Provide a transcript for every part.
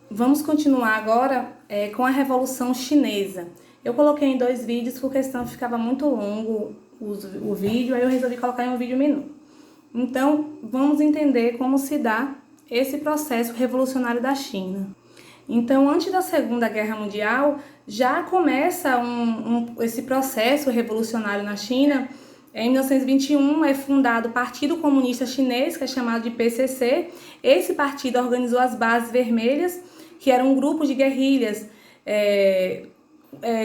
Vamos continuar agora com a Revolução Chinesa. Eu coloquei em 2 vídeos porque senão ficava muito longo o vídeo, aí eu resolvi colocar em um vídeo menor. Então, vamos entender como se dá esse processo revolucionário da China. Então, antes da Segunda Guerra Mundial, já começa esse processo revolucionário na China. Em 1921 é fundado o Partido Comunista Chinês, que é chamado de PCC. Esse partido organizou as Bases Vermelhas, que era um grupo de guerrilhas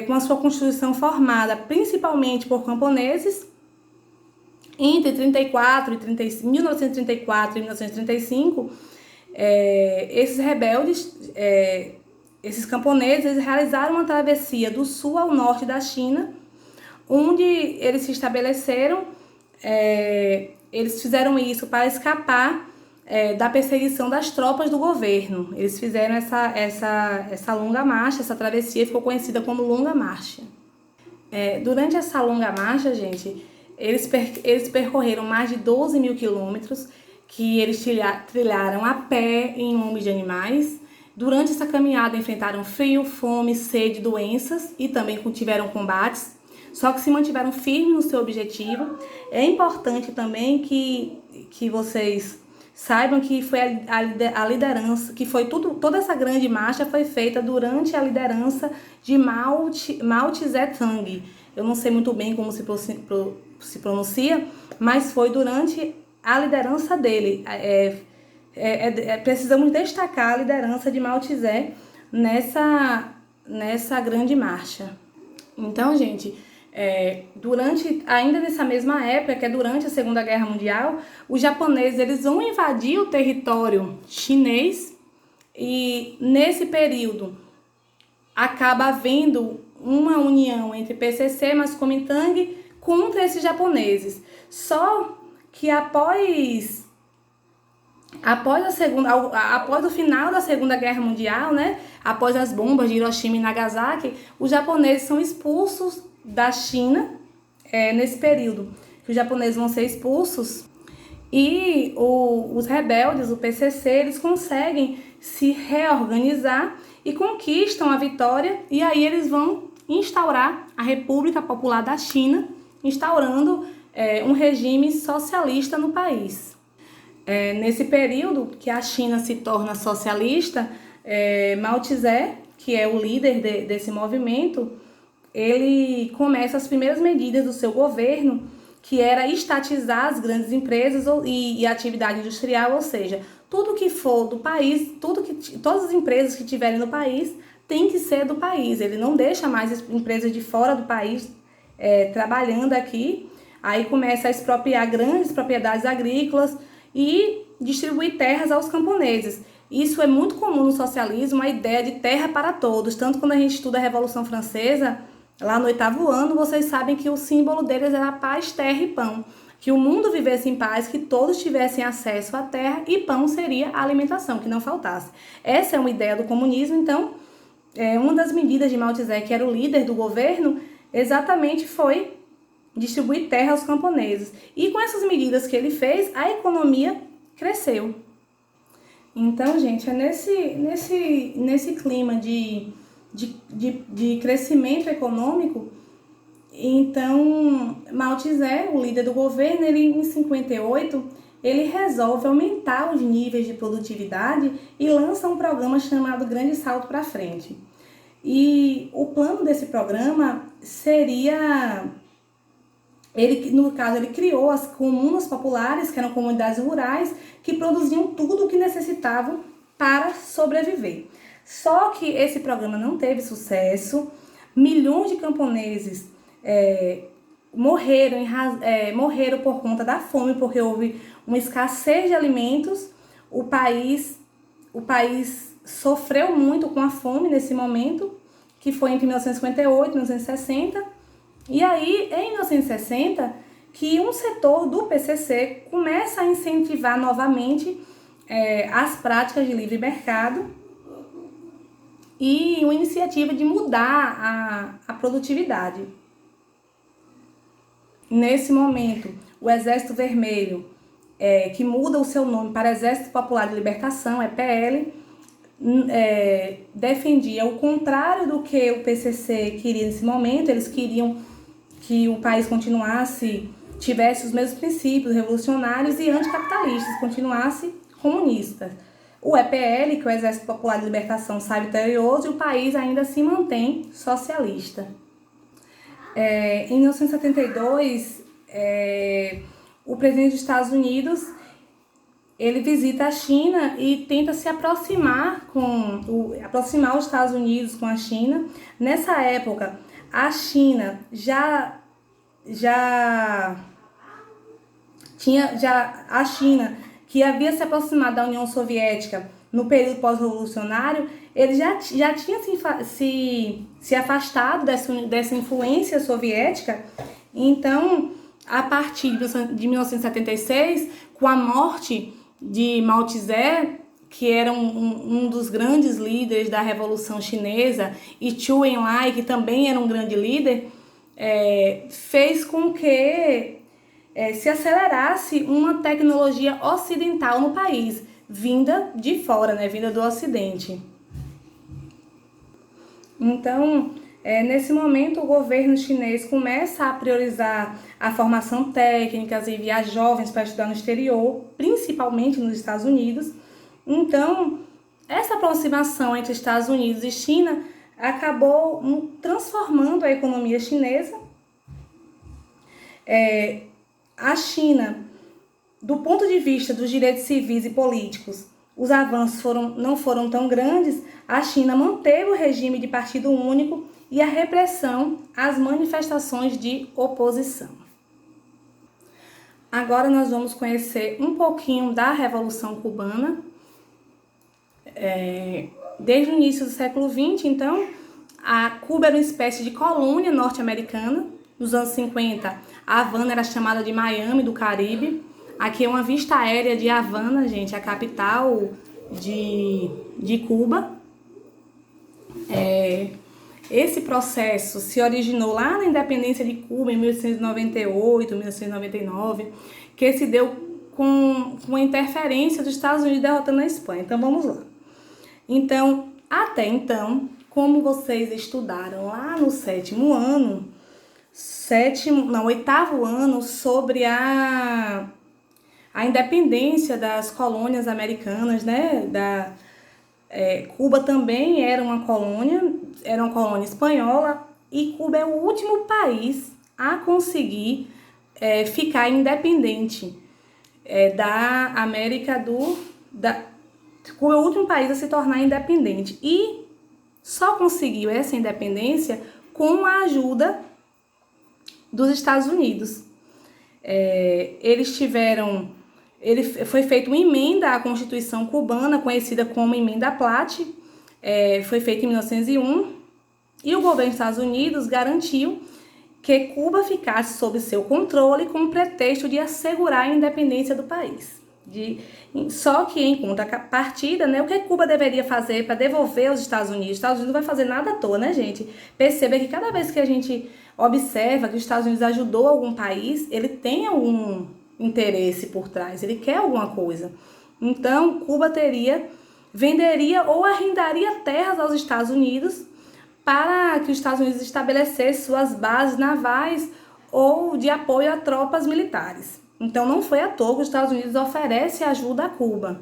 com a sua constituição formada principalmente por camponeses. Entre 1934 e 1935, esses rebeldes, esses camponeses, eles realizaram uma travessia do sul ao norte da China, onde eles se estabeleceram. Eles fizeram isso para escapar da perseguição das tropas do governo. Eles fizeram essa longa marcha, essa travessia ficou conhecida como Longa Marcha. Durante essa longa marcha, gente, eles percorreram mais de 12 mil quilômetros, que eles trilharam a pé em lombos de animais. Durante essa caminhada enfrentaram frio, fome, sede, doenças e também tiveram combates, só que se mantiveram firmes no seu objetivo. É importante também que vocês saibam que foi a liderança, que foi toda essa grande marcha foi feita durante a liderança de Mao Tse-tung. Eu não sei muito bem como se pronuncia, mas foi durante a liderança dele. Precisamos destacar a liderança de Mao Tse nessa grande marcha. Então, gente, ainda nessa mesma época, que é durante a Segunda Guerra Mundial, os japoneses eles vão invadir o território chinês, e nesse período acaba havendo uma união entre PCC e Kuomintang contra esses japoneses. Só que após o final da Segunda Guerra Mundial, né, após as bombas de Hiroshima e Nagasaki, os japoneses são expulsos da China. Nesse período que os japoneses vão ser expulsos, e os rebeldes, o PCC, eles conseguem se reorganizar e conquistam a vitória, e aí eles vão instaurar a República Popular da China, instaurando um regime socialista no país. Nesse período que a China se torna socialista, Mao Tse, que é o líder desse movimento, ele começa as primeiras medidas do seu governo, que era estatizar as grandes empresas e a atividade industrial, ou seja, tudo que for do país, todas as empresas que tiverem no país tem que ser do país. Ele não deixa mais empresas de fora do país trabalhando aqui. Aí começa a expropriar grandes propriedades agrícolas e distribuir terras aos camponeses. Isso é muito comum no socialismo, a ideia de terra para todos. Tanto quando a gente estuda a Revolução Francesa, lá no 8º ano, vocês sabem que o símbolo deles era paz, terra e pão. Que o mundo vivesse em paz, que todos tivessem acesso à terra, e pão seria a alimentação, que não faltasse. Essa é uma ideia do comunismo. Então, uma das medidas de Mao Tse, que era o líder do governo, exatamente foi distribuir terra aos camponeses. E com essas medidas que ele fez, a economia cresceu. Então, gente, é nesse clima de crescimento econômico. Então, Mao Tse, o líder do governo, ele em 58, ele resolve aumentar os níveis de produtividade e lança um programa chamado Grande Salto para Frente. E o plano desse programa seria... no caso, ele criou as comunas populares, que eram comunidades rurais, que produziam tudo o que necessitavam para sobreviver. Só que esse programa não teve sucesso. Milhões de camponeses morreram por conta da fome, porque houve uma escassez de alimentos. O país sofreu muito com a fome nesse momento, que foi entre 1958 e 1960. E aí, em 1960, que um setor do PCC começa a incentivar novamente as práticas de livre mercado e uma iniciativa de mudar a produtividade. Nesse momento, o Exército Vermelho, que muda o seu nome para Exército Popular de Libertação, EPL, defendia o contrário do que o PCC queria nesse momento. Eles queriam que o país tivesse os mesmos princípios revolucionários e anticapitalistas, continuasse comunista. O EPL, que é o Exército Popular de Libertação, sai vitorioso e o país ainda se mantém socialista. Em 1972, o presidente dos Estados Unidos ele visita a China e tenta se aproximar os Estados Unidos com a China. Nessa época, a China a China, que havia se aproximado da União Soviética no período pós-revolucionário, ele já tinha se afastado dessa influência soviética. Então, a partir de 1976, com a morte de Mao Tse, que era um dos grandes líderes da Revolução Chinesa, e Zhou Enlai, que também era um grande líder, fez com que se acelerasse uma tecnologia ocidental no país, vinda de fora, né, vinda do Ocidente. Então, nesse momento, o governo chinês começa a priorizar a formação técnica e enviar jovens para estudar no exterior, principalmente nos Estados Unidos. Então, essa aproximação entre Estados Unidos e China acabou transformando a economia chinesa. A China, do ponto de vista dos direitos civis e políticos, os avanços não foram tão grandes. A China manteve o regime de partido único e a repressão às manifestações de oposição. Agora nós vamos conhecer um pouquinho da Revolução Cubana. Desde o início do século XX, então, a Cuba era uma espécie de colônia norte-americana. Nos anos 50, a Havana era chamada de Miami do Caribe. Aqui é uma vista aérea de Havana, gente, a capital de Cuba. Esse processo se originou lá na independência de Cuba, em 1898, 1899, que se deu com a interferência dos Estados Unidos derrotando a Espanha. Então, vamos lá. Então, até então, como vocês estudaram lá no oitavo ano, sobre a independência das colônias americanas, né? Cuba também era uma colônia espanhola, e Cuba é o último país a conseguir ficar independente da América Cuba é o último país a se tornar independente, e só conseguiu essa independência com a ajuda dos Estados Unidos. Foi feita uma emenda à Constituição cubana, conhecida como Emenda Platt, foi feita em 1901, e o governo dos Estados Unidos garantiu que Cuba ficasse sob seu controle com o pretexto de assegurar a independência do país. Só que, em contrapartida, né, o que Cuba deveria fazer para devolver aos Estados Unidos? Os Estados Unidos não vai fazer nada à toa, né, gente? Perceba que cada vez que a gente observa que os Estados Unidos ajudou algum país, ele tem algum interesse por trás, ele quer alguma coisa. Então, Cuba venderia ou arrendaria terras aos Estados Unidos para que os Estados Unidos estabelecessem suas bases navais ou de apoio a tropas militares. Então, não foi à toa que os Estados Unidos oferecem ajuda a Cuba.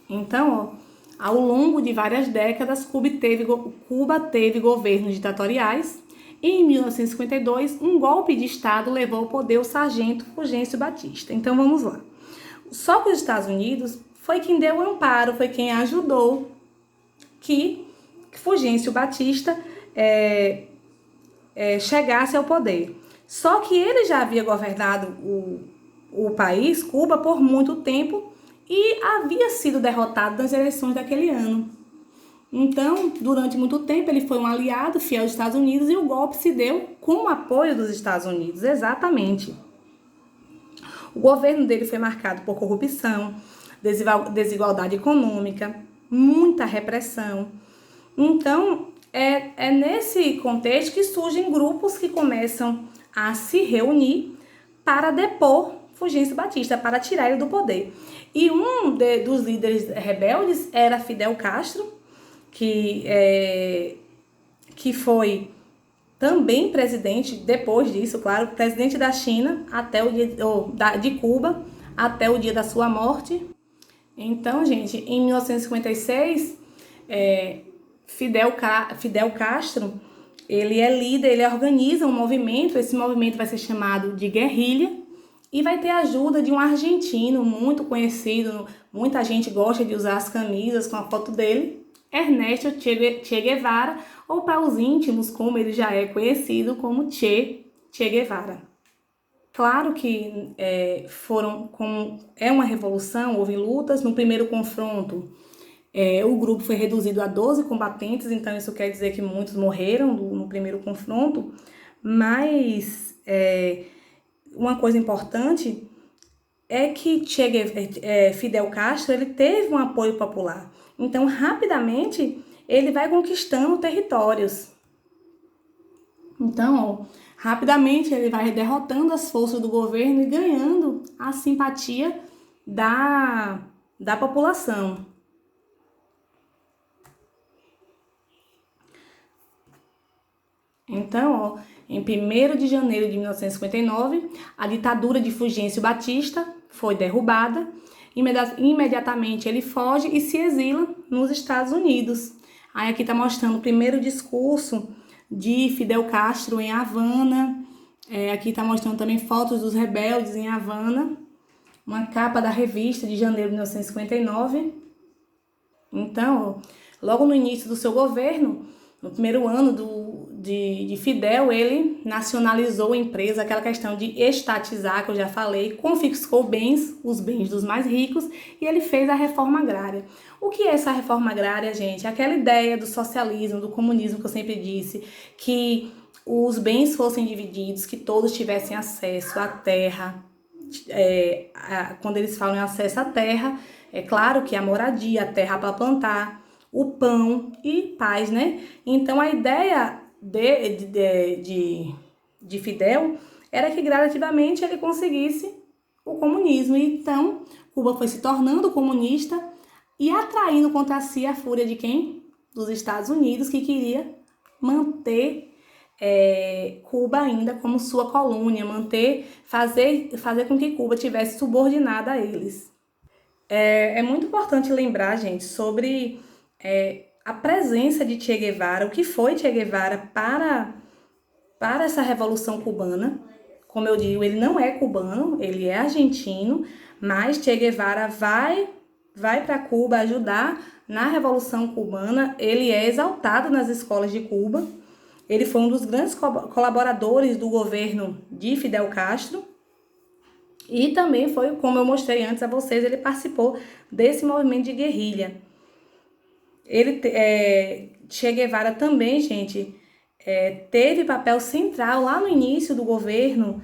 Então, ao longo de várias décadas, Cuba teve governos ditatoriais, e em 1952, um golpe de Estado levou ao poder o sargento Fulgêncio Batista. Então, vamos lá. Só que os Estados Unidos foi quem deu o amparo, foi quem ajudou que Fulgêncio Batista chegasse ao poder. Só que ele já havia governado o país, Cuba, por muito tempo, e havia sido derrotado nas eleições daquele ano. Então, durante muito tempo, ele foi um aliado fiel dos Estados Unidos, e o golpe se deu com o apoio dos Estados Unidos, exatamente. O governo dele foi marcado por corrupção, desigualdade econômica, muita repressão. Então, é nesse contexto que surgem grupos que começam a se reunir para depor Fulgêncio Batista, para tirar ele do poder. E dos líderes rebeldes era Fidel Castro, que, que foi também presidente, depois disso, claro, presidente da China até o dia, de Cuba até o dia da sua morte. Então, gente, em 1956, Fidel Castro, ele é líder, ele organiza um movimento, esse movimento vai ser chamado de guerrilha, e vai ter a ajuda de um argentino muito conhecido, muita gente gosta de usar as camisas com a foto dele, Ernesto Che Guevara, ou para os íntimos, como ele já é conhecido como Che Guevara. Claro que é uma revolução, houve lutas. No primeiro confronto, o grupo foi reduzido a 12 combatentes, então isso quer dizer que muitos morreram no primeiro confronto, mas uma coisa importante é que Fidel Castro ele teve um apoio popular, então rapidamente ele vai conquistando territórios. Então, rapidamente ele vai derrotando as forças do governo e ganhando a simpatia da população. Então, em 1º de janeiro de 1959, a ditadura de Fulgêncio Batista foi derrubada. Imediatamente ele foge e se exila nos Estados Unidos. Aí aqui está mostrando o primeiro discurso de Fidel Castro em Havana. Aqui está mostrando também fotos dos rebeldes em Havana. Uma capa da revista de janeiro de 1959. Então, logo no início do seu governo, no primeiro ano de Fidel, ele nacionalizou a empresa, aquela questão de estatizar, que eu já falei, confiscou os bens dos mais ricos, e ele fez a reforma agrária. O que é essa reforma agrária, gente? Aquela ideia do socialismo, do comunismo que eu sempre disse, que os bens fossem divididos, que todos tivessem acesso à terra. Quando eles falam em acesso à terra, é claro que a moradia, a terra para plantar, o pão e paz, né? Então a ideia de Fidel era que gradativamente ele conseguisse o comunismo. Então Cuba foi se tornando comunista e atraindo contra si a fúria de quem? Dos Estados Unidos, que queria manter Cuba ainda como sua colônia, fazer com que Cuba tivesse subordinada a eles. É muito importante lembrar, gente, sobre a presença de Che Guevara, o que foi Che Guevara para essa Revolução Cubana. Como eu digo, ele não é cubano, ele é argentino, mas Che Guevara vai para Cuba ajudar na Revolução Cubana. Ele é exaltado nas escolas de Cuba. Ele foi um dos grandes colaboradores do governo de Fidel Castro. E também foi, como eu mostrei antes a vocês, ele participou desse movimento de guerrilha. Che Guevara também, gente, teve papel central lá no início do governo,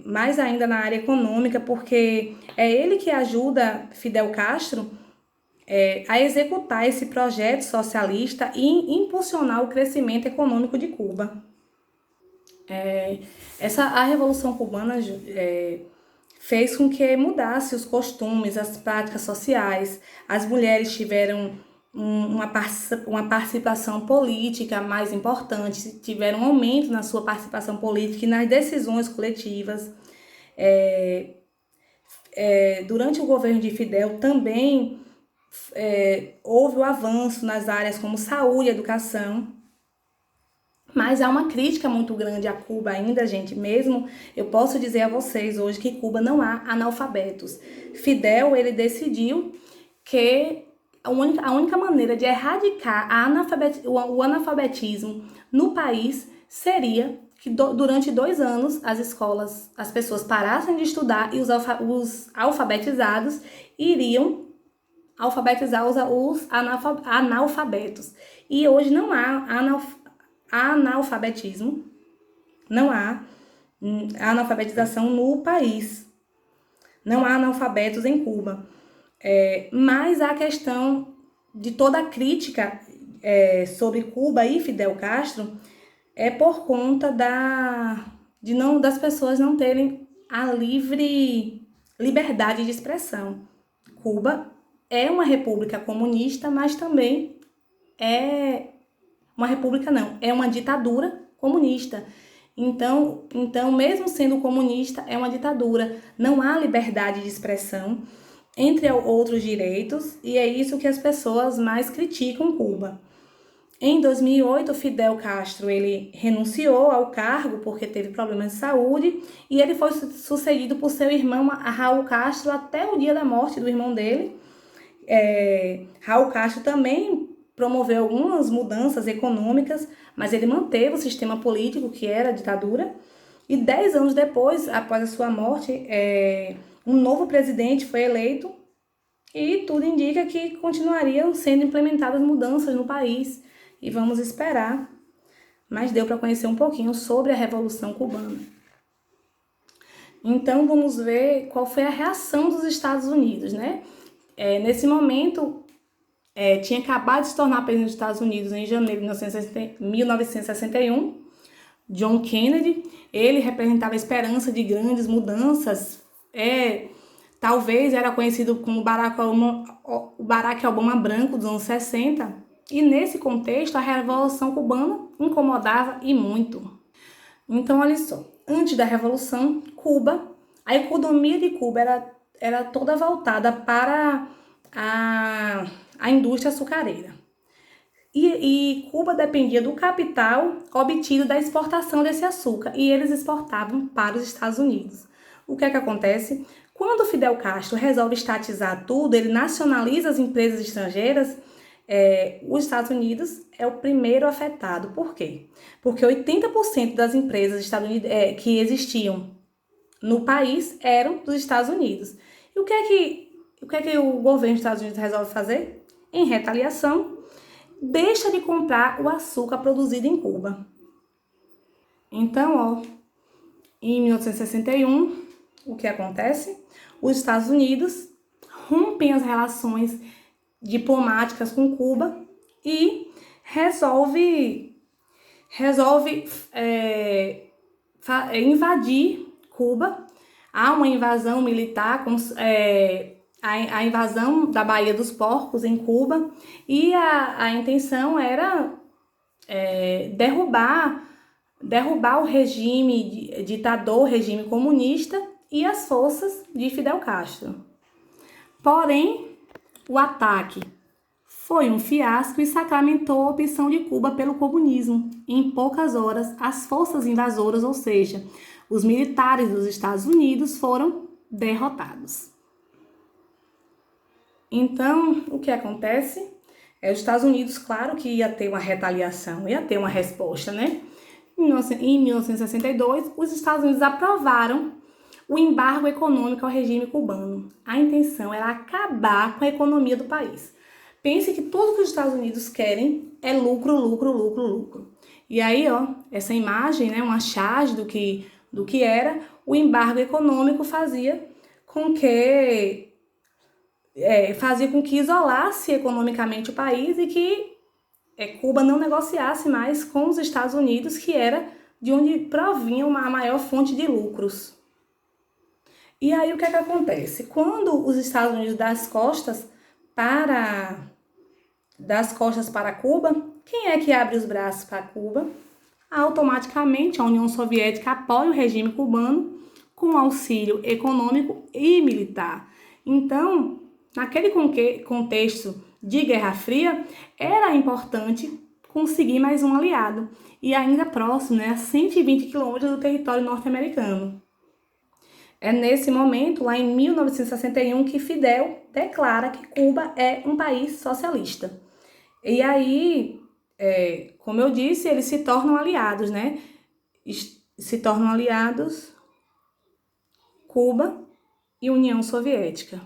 mais ainda na área econômica, porque é ele que ajuda Fidel Castro a executar esse projeto socialista e impulsionar o crescimento econômico de Cuba. A Revolução Cubana fez com que mudasse os costumes, as práticas sociais. As mulheres tiveram uma participação política mais importante, tiveram um aumento na sua participação política e nas decisões coletivas. Durante o governo de Fidel também houve o avanço nas áreas como saúde e educação. Mas há uma crítica muito grande a Cuba ainda, gente. Mesmo eu posso dizer a vocês hoje que Cuba não há analfabetos. Fidel, ele decidiu que a única maneira de erradicar o analfabetismo no país seria que durante 2 anos as pessoas parassem de estudar e os alfabetizados iriam alfabetizar os analfabetos. E hoje não há analfabetismo, não há analfabetização no país, não há analfabetos em Cuba. Mas a questão de toda a crítica sobre Cuba e Fidel Castro é por conta das pessoas não terem a liberdade de expressão. Cuba é uma república comunista, mas também é uma república, não, é uma ditadura comunista. Então, mesmo sendo comunista, é uma ditadura. Não há liberdade de expressão, entre outros direitos, e é isso que as pessoas mais criticam Cuba. Em 2008, Fidel Castro ele renunciou ao cargo porque teve problemas de saúde e ele foi sucedido por seu irmão Raul Castro até o dia da morte do irmão dele. Raul Castro também promoveu algumas mudanças econômicas, mas ele manteve o sistema político, que era a ditadura. E 10 anos depois, após a sua morte, um novo presidente foi eleito e tudo indica que continuariam sendo implementadas mudanças no país. E vamos esperar. Mas deu para conhecer um pouquinho sobre a Revolução Cubana. Então, vamos ver qual foi a reação dos Estados Unidos, né? Nesse momento, tinha acabado de se tornar presidente dos Estados Unidos em janeiro de 1961. John Kennedy, ele representava a esperança de grandes mudanças. Talvez era conhecido como o Barack Obama branco dos anos 60. E nesse contexto, a Revolução Cubana incomodava e muito. Então, olha só, antes da Revolução, a economia de Cuba era toda voltada para a indústria açucareira. E Cuba dependia do capital obtido da exportação desse açúcar, e eles exportavam para os Estados Unidos. O que é que acontece? Quando Fidel Castro resolve estatizar tudo, ele nacionaliza as empresas estrangeiras, os Estados Unidos é o primeiro afetado. Por quê? Porque 80% das empresas que existiam no país eram dos Estados Unidos. E o que é que o governo dos Estados Unidos resolve fazer? Em retaliação, deixa de comprar o açúcar produzido em Cuba. Então, em 1961, o que acontece? Os Estados Unidos rompem as relações diplomáticas com Cuba e resolve invadir Cuba. Há uma invasão militar, a invasão da Baía dos Porcos em Cuba, e a intenção era derrubar o regime ditador, o regime comunista e as forças de Fidel Castro. Porém, o ataque foi um fiasco e sacramentou a opção de Cuba pelo comunismo. Em poucas horas, as forças invasoras, ou seja, os militares dos Estados Unidos, foram derrotados. Então, o que acontece? Os Estados Unidos, claro que ia ter uma retaliação, ia ter uma resposta, né? Em 1962, os Estados Unidos aprovaram o embargo econômico ao regime cubano. A intenção era acabar com a economia do país. Pense que tudo que os Estados Unidos querem é lucro, lucro, lucro, lucro. E aí, essa imagem, né, uma charge do que era, o embargo econômico fazia com que isolasse economicamente o país e que Cuba não negociasse mais com os Estados Unidos, que era de onde provinha a maior fonte de lucros. E aí o que é que acontece? Quando os Estados Unidos dão as costas para Cuba, quem é que abre os braços para Cuba? Automaticamente a União Soviética apoia o regime cubano com auxílio econômico e militar. Então, naquele contexto de Guerra Fria, era importante conseguir mais um aliado, e ainda próximo, a 120 quilômetros do território norte-americano. É nesse momento, lá em 1961, que Fidel declara que Cuba é um país socialista. E aí, como eu disse, eles se tornam aliados, né? Se tornam aliados Cuba e União Soviética.